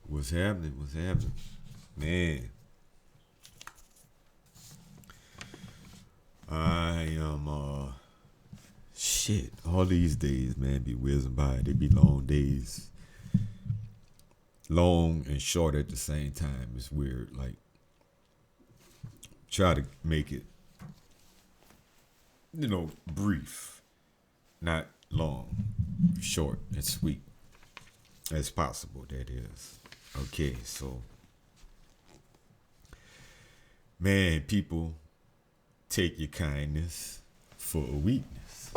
What's happening? What's happening? Man, I am shit. All these days, man, be whizzing by. They be long days. Long and short at the same time. It's weird. Like try to make it, brief. Not long. Short and sweet as possible, that is. Okay, so man, people take your kindness for a weakness.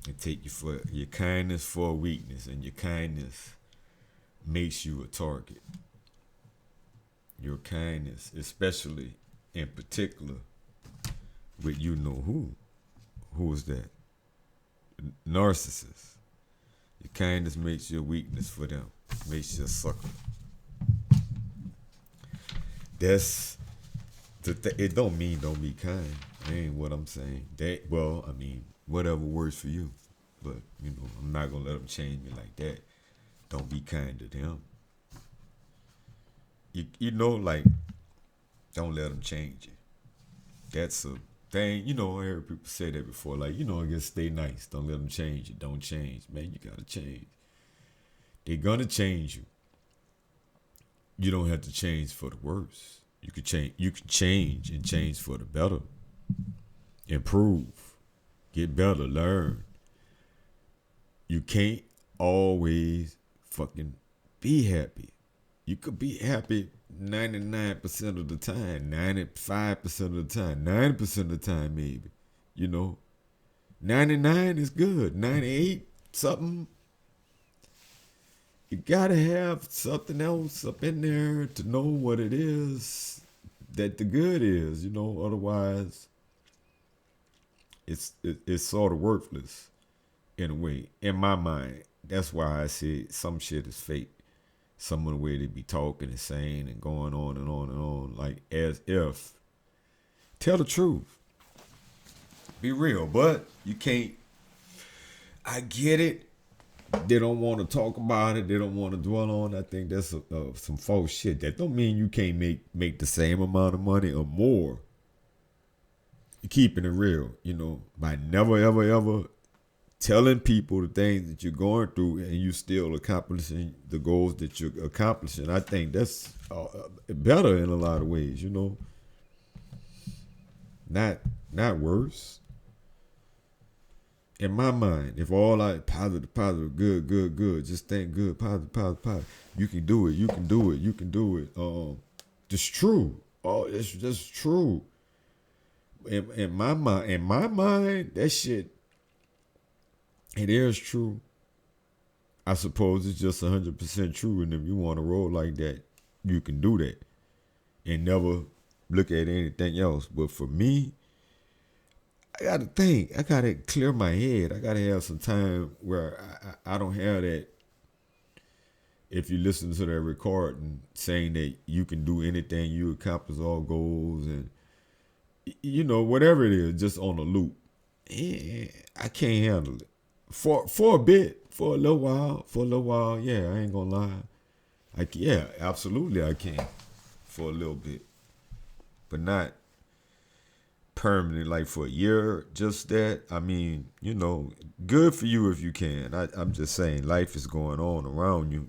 They take you for your kindness for a weakness, and your kindness makes you a target. Your kindness, especially in particular with you know who. Who is that? Narcissist. Your kindness makes you a weakness for them. Makes you a sucker. That's it don't mean don't be kind. That ain't what I'm saying. Whatever works for you. But, I'm not gonna let them change me like that. Don't be kind to them. Like, don't let them change you. That's a thing. I heard people say that before. Like, just stay nice. Don't let them change you. Don't change. Man, you gotta change. They're gonna change you. You don't have to change for the worse. You can change. You can change and change for the better. Improve. Get better. Learn. You can't always fucking be happy. You could be happy 99% of the time, 95% of the time, 90% of the time, maybe. 99 is good. 98 something. You gotta have something else up in there to know what it is that the good is. Otherwise, it's sort of worthless in a way. In my mind, that's why I say some shit is fake. Some of the way they be talking and saying and going on and on and on, like as if. Tell the truth. Be real, but you can't. I get it. They don't want to talk about it. They don't want to dwell on it. I think that's some false shit. That don't mean you can't make the same amount of money or more. You're keeping it real, by never, ever, ever telling people the things that you're going through and you still accomplishing the goals that you're accomplishing. I think that's better in a lot of ways, Not worse. In my mind, if all I positive, good, just think good, positive. You can do it. You can do it. You can do it. It's true. Oh, it's just true. In my mind, that shit, it is true. I suppose it's just 100% true. And if you want to roll like that, you can do that and never look at anything else. But for me, I got to think. I got to clear my head. I got to have some time where I don't have that. If you listen to that recording saying that you can do anything, you accomplish all goals and, whatever it is, just on a loop. I can't handle it. For a bit, for a little while, yeah, I ain't gonna lie. Yeah, absolutely I can. For a little bit. But not permanent, like for a year, just that. I mean, good for you if you can. I'm just saying life is going on around you,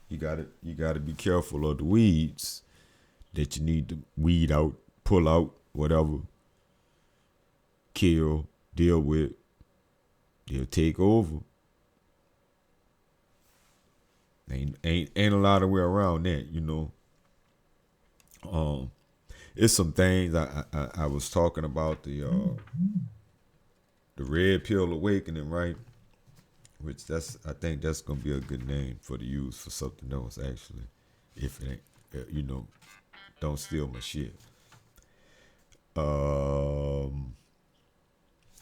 you gotta be careful of the weeds that you need to weed out, pull out, whatever, kill, deal with. They'll take over. Ain't a lot of way around that, It's some things I was talking about the red pill awakening, right? Which I think that's gonna be a good name for the use for something else actually. If it ain't, don't steal my shit.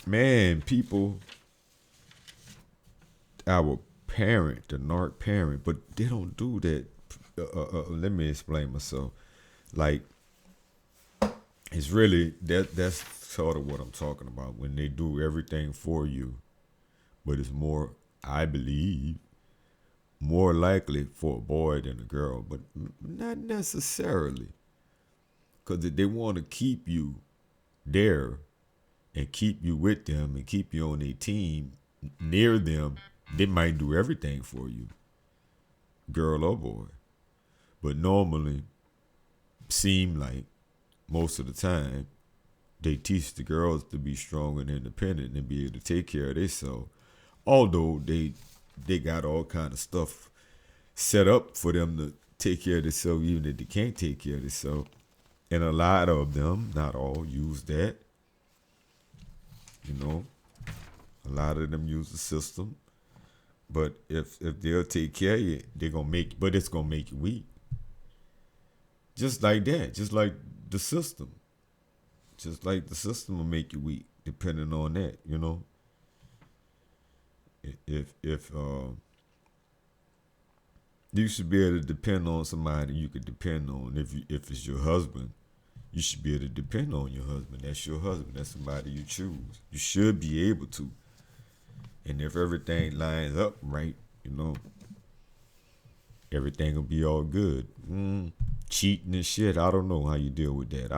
Man, people, our parent, the narc parent, but they don't do that. Let me explain myself. Like, it's really that's sort of what I'm talking about when they do everything for you, but it's more, I believe, more likely for a boy than a girl, but not necessarily. Because if they want to keep you there and keep you with them and keep you on their team near them, they might do everything for you, girl or boy. But normally, seem like most of the time, they teach the girls to be strong and independent and be able to take care of themselves. Although they got all kind of stuff set up for them to take care of themselves, even if they can't take care of themselves. And a lot of them, not all, use that. You know, a lot of them use the system. But if they'll take care of you, they're gonna make. But it's gonna make you weak. Just like that. Just like the system. Just like the system will make you weak, depending on that. You know. If you should be able to depend on somebody you could depend on. If it's your husband, you should be able to depend on your husband. That's your husband. That's somebody you choose. You should be able to. And if everything lines up right, you know, everything will be all good. Cheating and shit, I don't know how you deal with that.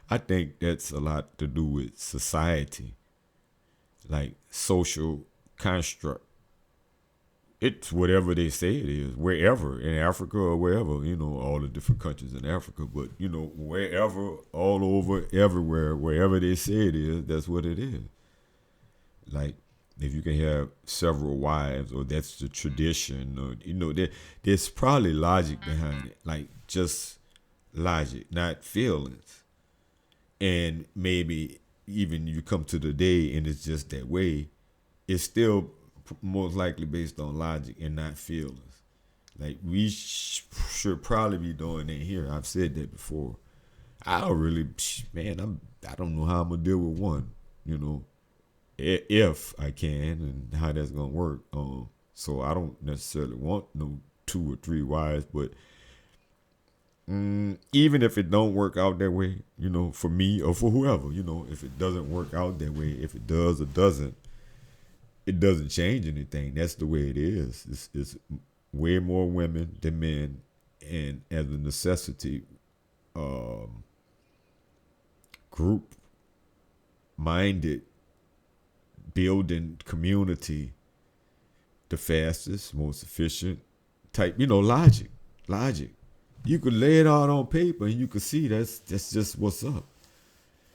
I think that's a lot to do with society, like social construct. It's whatever they say it is, wherever, in Africa or wherever, you know, all the different countries in Africa, but, you know, wherever, all over, everywhere, wherever they say it is, that's what it is. Like, if you can have several wives, or that's the tradition, or, you know, there's probably logic behind it, like just logic, not feelings. And maybe even you come to the day and it's just that way, it's still most likely based on logic and not feelings. Like we should probably be doing that here. I've said that before. I don't really, man. I don't know how I'm gonna deal with one. You know, if I can, and how that's gonna work. So I don't necessarily want no 2 or 3 wives, but even if it don't work out that way, you know, for me or for whoever, you know, if it doesn't work out that way, if it does or doesn't, it doesn't change anything. That's the way it is. It's way more women than men, and as a necessity, group minded, building community, the fastest, most efficient type. You know, logic. You could lay it out on paper and you could see that's just what's up.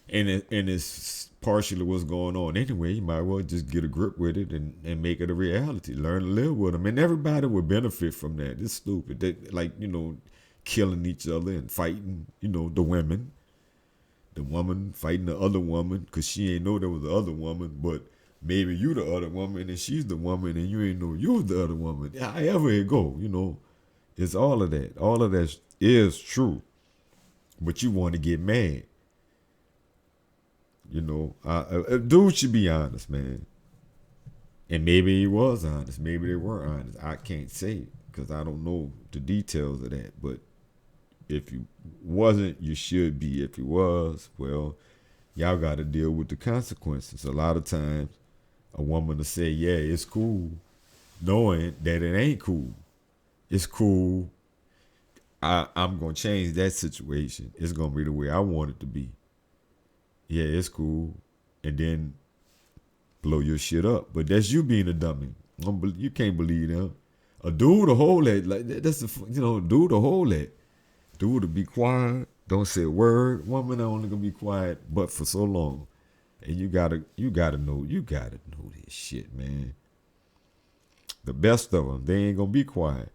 And it's partially what's going on anyway. You might well just get a grip with it and make it a reality. Learn to live with them, and everybody would benefit from that. It's stupid. They, like, you know, killing each other and fighting. You know, the woman fighting the other woman because she ain't know there was the other woman, but maybe you the other woman and she's the woman and you ain't know you was the other woman. However it go, you know, it's all of that. All of that is true, but you want to get mad. You know, a dude should be honest, man. And maybe he was honest. Maybe they were honest. I can't say because I don't know the details of that. But if you wasn't, you should be. If you was, well, y'all got to deal with the consequences. A lot of times, a woman will say, yeah, it's cool, knowing that it ain't cool. It's cool. I'm going to change that situation. It's going to be the way I want it to be. Yeah, it's cool, and then blow your shit up. But that's you being a dummy. You can't believe them. A dude to hold that, like that's dude to hold that. Dude to be quiet, don't say a word. Woman only gonna be quiet, but for so long, and you gotta know this shit, man. The best of them, they ain't gonna be quiet.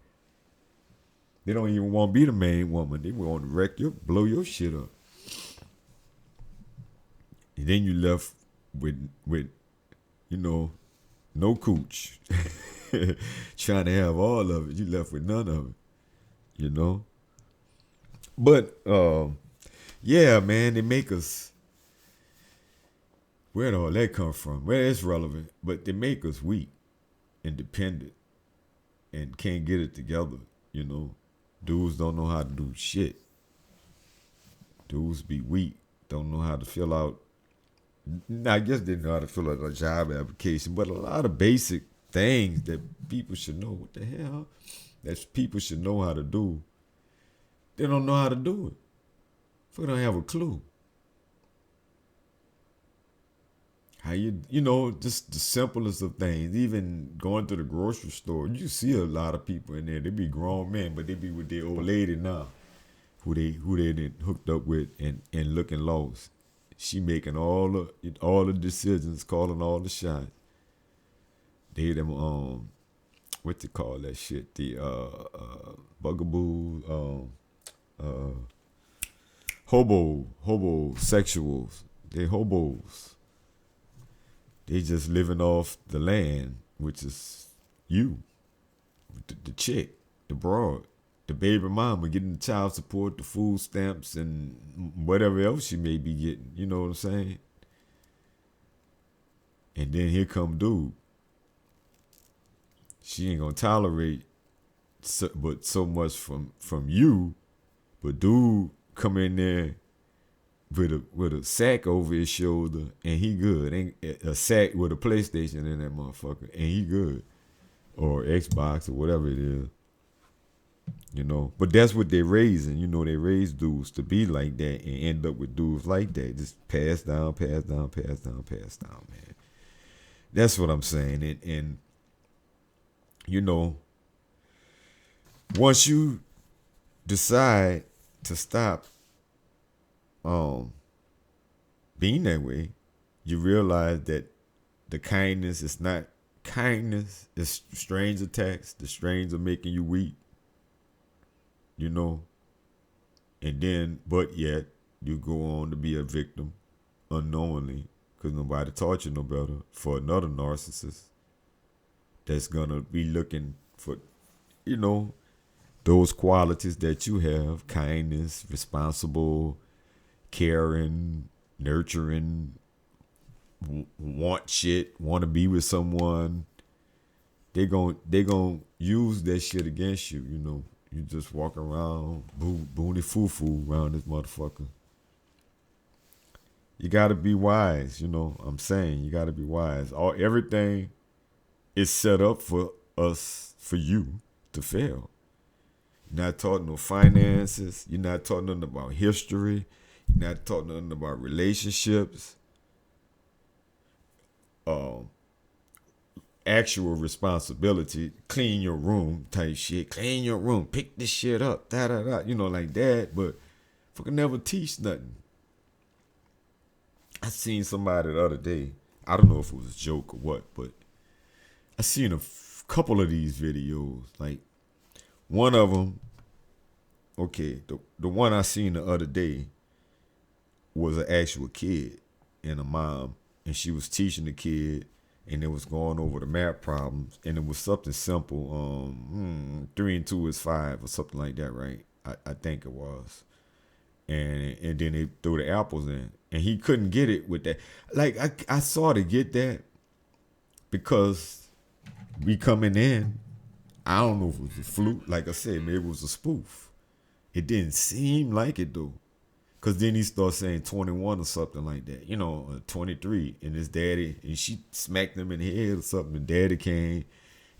They don't even want to be the main woman. They want to blow your shit up. And then you left with you know, no cooch. Trying to have all of it. You left with none of it. You know? But yeah, man, they make us, where'd all that come from? Well, it's relevant, but they make us weak, independent, and can't get it together, you know. Dudes don't know how to do shit. Dudes be weak, don't know how to I guess they know how to fill out a job application, but a lot of basic things that people should know. What the hell? That people should know how to do. They don't know how to do it. They don't have a clue. How just the simplest of things. Even going to the grocery store, you see a lot of people in there. They be grown men, but they be with their old lady now, who they done hooked up with and looking lost. She making all the decisions, calling all the shots. They them what they call that shit? The bugaboo hobosexuals. They hobos. They just living off the land, which is you, the chick, the broad, the baby mama getting the child support, the food stamps, and whatever else she may be getting. You know what I'm saying? And then here come dude. She ain't gonna tolerate so much from you, but dude come in there with a sack over his shoulder, and he good. Ain't a sack with a PlayStation in that motherfucker, and he good, or Xbox or whatever it is. But that's what they raising. They raise dudes to be like that and end up with dudes like that, just pass down, man. That's what I'm saying, and once you decide to stop being that way, you realize that the kindness is not kindness. It's strange attacks. The strains are making you weak. And then, but yet, you go on to be a victim unknowingly because nobody taught you no better for another narcissist that's gonna be looking for, those qualities that you have: kindness, responsible, caring, nurturing, want to be with someone. They gon' use that shit against you. You just walk around boony foo around this motherfucker. You gotta be wise. I'm saying you gotta be wise. Everything is set up for you to fail. You're not taught no finances. You're not taught nothing about history. You're not taught nothing about relationships. Actual responsibility, clean your room type shit. Clean your room. Pick this shit up. Like that. But fucking never teach nothing. I seen somebody the other day. I don't know if it was a joke or what, but I seen a couple of these videos. Like one of them, okay, the one I seen the other day was an actual kid and a mom, and she was teaching the kid, and it was going over the math problems, and it was something simple. 3 and 2 is 5 or something like that, right? I think it was. And then they threw the apples in, and he couldn't get it with that. Like I sort of get that because we coming in. I don't know if it was a fluke. Like I said, maybe it was a spoof. It didn't seem like it though. Cause then he started saying 21 or something like that, 23, and his daddy, and she smacked him in the head or something, and daddy came,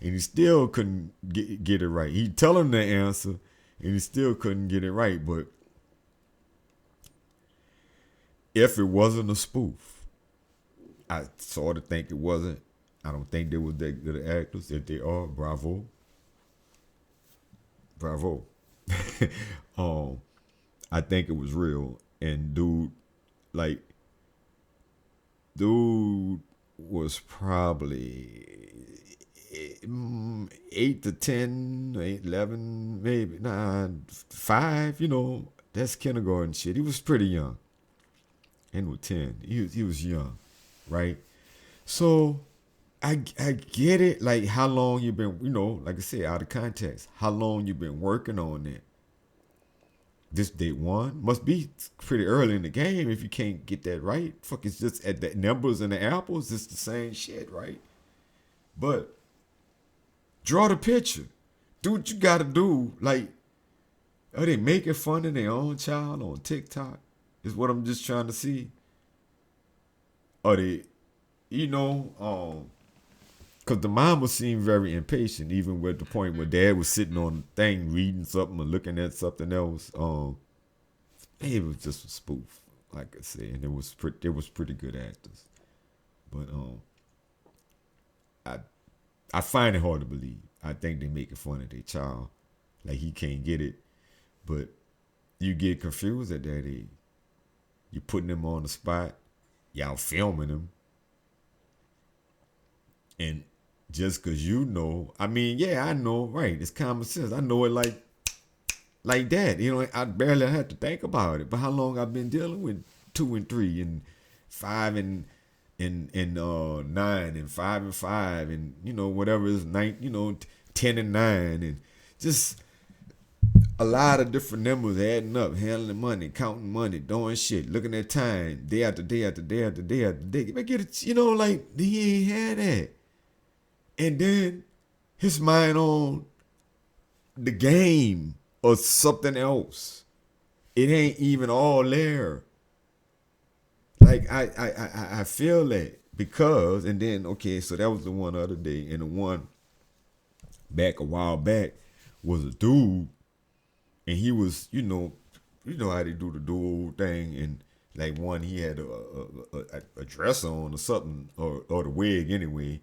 and he still couldn't get it right. He tell him the answer, and he still couldn't get it right. But if it wasn't a spoof, I sort of think it wasn't. I don't think they were that good actors. If they are, bravo. I think it was real. And dude was probably 8 to 10, 8, 11, maybe 5. That's kindergarten shit. He was pretty young. And with 10, he was young, right? So I get it. Like how long you been, like I said, out of context, how long you been working on it. This day one must be pretty early in the game if you can't get that right. Fuck, it's just at the numbers and the apples, it's the same shit, right? But draw the picture. Do what you gotta do. Like, are they making fun of their own child on TikTok? Is what I'm just trying to see. Are they, Cause the mama seemed very impatient, even with the point where dad was sitting on the thing reading something or looking at something else. It was just a spoof, like I said, and it was pretty good actors. But I I find it hard to believe. I think they making fun of their child, like he can't get it. But you get confused at that age. You putting him on the spot. Y'all filming him, and just cause you know, I mean, yeah, I know, right? It's common sense. I know it like that. You know, I barely have to think about it. But how long I've been dealing with 2 and 3 and 5 and 9 and 5 and 5 and whatever is 9, 10 and 9 and just a lot of different numbers adding up, handling money, counting money, doing shit, looking at time, day after day after day after day after day. Get it, like he ain't had that. And then his mind on the game or something else. It ain't even all there. Like I feel that because, and then okay, so that was the one other day, and the one back a while back was a dude, and he was how they do the dual thing, and like one he had a dress on or something or the wig anyway,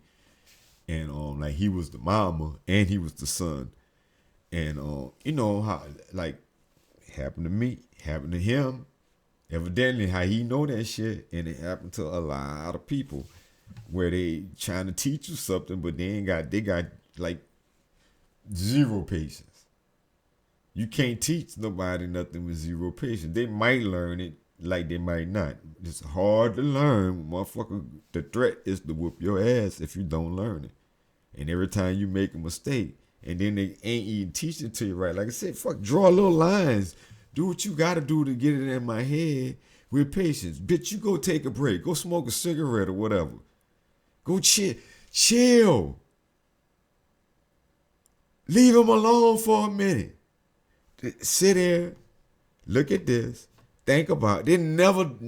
and like he was the mama and he was the son, and how like happened to me, happened to him. Evidently, how he know that shit, and it happened to a lot of people, where they trying to teach you something, but they got like zero patience. You can't teach nobody nothing with zero patience. They might learn it, like they might not. It's hard to learn, motherfucker. The threat is to whoop your ass if you don't learn it. And every time you make a mistake, and then they ain't even teaching it to you right. Like I said, draw little lines. Do what you gotta do to get it in my head with patience. Bitch, you go take a break. Go smoke a cigarette or whatever. Go chill. Leave him alone for a minute. Sit there, look at this, think about it. They never do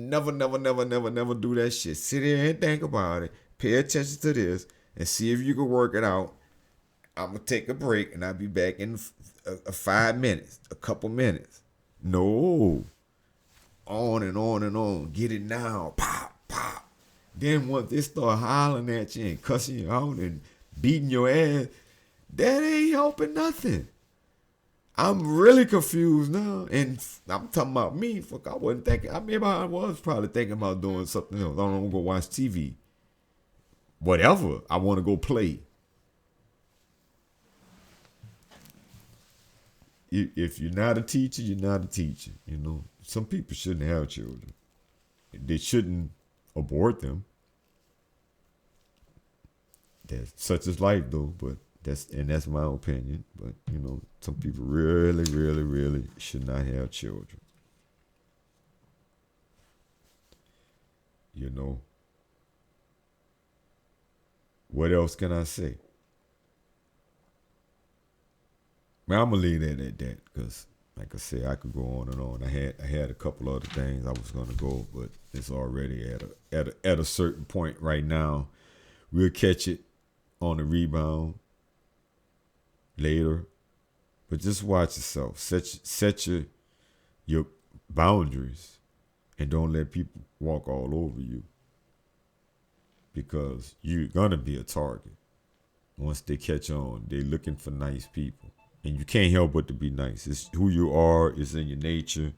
that shit. Sit there and think about it. Pay attention to this and see if you can work it out. I'm gonna take a break and I'll be back in 5 minutes, a couple minutes. No. On and on and on. Get it now. Pop, pop. Then once they start hollering at you and cussing you out and beating your ass, that ain't helping nothing. I'm really confused now. And I'm talking about me. Fuck, I wasn't thinking. I mean, I was probably thinking about doing something else. I don't want to go watch TV. Whatever. I want to go play. If you're not a teacher, you're not a teacher. Some people shouldn't have children. They shouldn't abort them. That's such is life, though. But that's my opinion. But some people really, really, really should not have children. What else can I say? Man, I'm gonna leave that at that because, like I said, I could go on and on. I had a couple other things I was gonna go, but it's already at a certain point right now. We'll catch it on the rebound later, but just watch yourself. Set your boundaries, and don't let people walk all over you, because you're gonna be a target once they catch on. They're looking for nice people. And you can't help but to be nice. It's who you are. It's in your nature.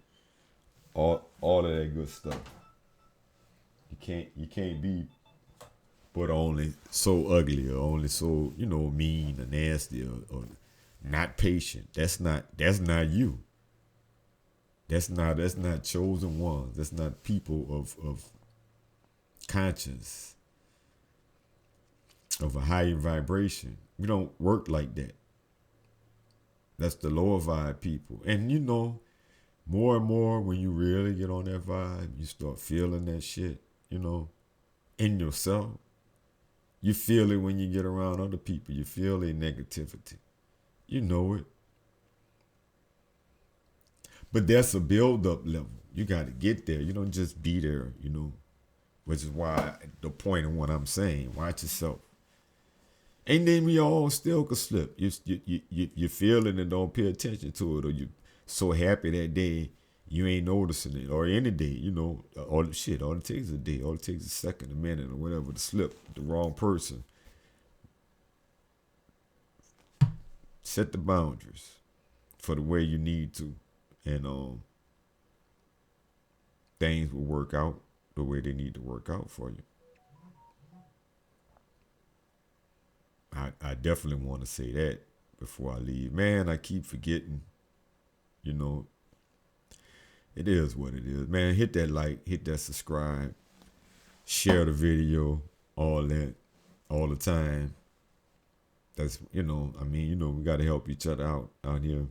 All of that good stuff. You can't be, but only so ugly or only so mean or nasty or not patient. That's not you. That's not chosen ones. That's not people of conscience, of a higher vibration. We don't work like that. That's the lower vibe people. And more and more when you really get on that vibe, you start feeling that shit, in yourself. You feel it when you get around other people. You feel their negativity. You know it. But that's a build-up level. You got to get there. You don't just be there, which is why the point of what I'm saying, watch yourself. And then we all still could slip. You feel it and don't pay attention to it, or you so happy that day you ain't noticing it, or any day, all shit. All it takes is a day, all it takes is a second, a minute, or whatever to slip the wrong person. Set the boundaries for the way you need to, and things will work out the way they need to work out for you. I definitely want to say that before I leave. Man, I keep forgetting. You know, it is what it is. Man, hit that like, hit that subscribe, share the video, all that, all the time. That's, we got to help each other out here.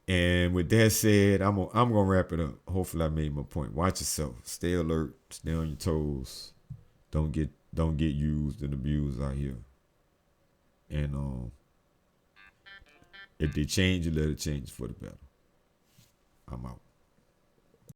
And with that said, I'm gonna wrap it up. Hopefully, I made my point. Watch yourself. Stay alert. Stay on your toes. Don't get used and abused out here. And if they change it, let it change for the better.